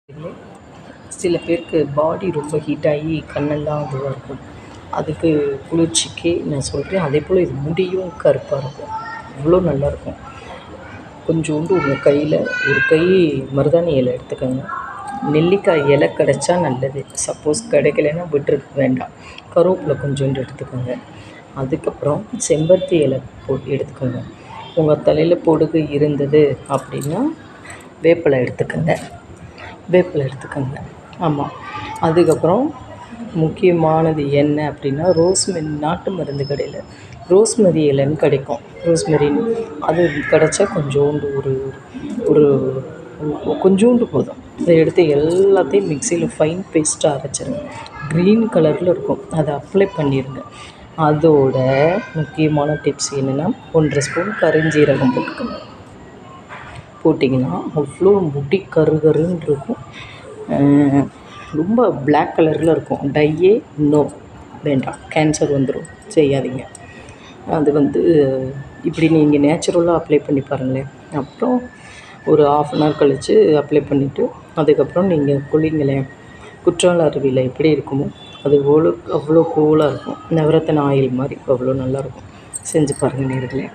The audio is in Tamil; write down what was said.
இல்லை. சில பேருக்கு பாடி ரொம்ப ஹீட் ஆகி கண்ணெல்லாம் இதுவாக இருக்கும். அதுக்கு குளிர்ச்சிக்கு நான் சொல்கிறேன். அதேபோல் இது முடியும் கருப்பாக இருக்கும். அவ்வளோ நல்லாயிருக்கும். கொஞ்சோண்டு உங்கள் கையில் ஒரு கை மருதாணி இலை எடுத்துக்கோங்க. நெல்லிக்காய் இலை கிடச்சா நல்லது. சப்போஸ் கிடைக்கலன்னா விட்டுருக்க வேண்டாம். கருவேப்பிலை கொஞ்சோண்டு எடுத்துக்கோங்க. அதுக்கப்புறம் செம்பருத்தி இலை எடுத்துக்கோங்க. உங்கள் தலையில் பொடுகு இருந்தது அப்படின்னா வேப்பிலை எடுத்துக்கோங்க. ஆமாம். அதுக்கப்புறம் முக்கியமானது என்ன அப்படின்னா ரோஸ்மெரி. நாட்டு மருந்து கடையில் ரோஸ்மெரி இலைன்னு கிடைக்கும். ரோஸ்மெரின்னு அது கிடச்சா கொஞ்சோண்டு ஒரு ஒரு கொஞ்சோண்டு போதும். இதை எடுத்து எல்லாத்தையும் மிக்சியில் ஃபைன் பேஸ்ட்டாக அரைச்சிருங்க. க்ரீன் கலரில் இருக்கும். அதை அப்ளை பண்ணிடுங்க. அதோட முக்கியமான டிப்ஸ் என்னென்னா 1½ ஸ்பூன் கருஞ்சீரகம் போட்டிங்கன்னா அவ்வளோ முடி கருன்னு இருக்கும். ரொம்ப பிளாக் கலரில் இருக்கும். டையே வேண்டாம். கேன்சர் வந்துடும். செய்யாதீங்க. அது இப்படி நீங்கள் நேச்சுரலாக அப்ளை பண்ணி பாருங்களேன். அப்புறம் ஒரு 1/2 அன் ஹவர் கழித்து அப்ளை பண்ணிவிட்டு அதுக்கப்புறம் நீங்கள் குளிங்களேன். குற்றால அருவியில் எப்படி இருக்குமோ அது அவ்வளோ கூலாக இருக்கும். நவரத்தின ஆயில் மாதிரி அவ்வளோ நல்லாயிருக்கும். செஞ்சு பாருங்கள் நேயர்களே.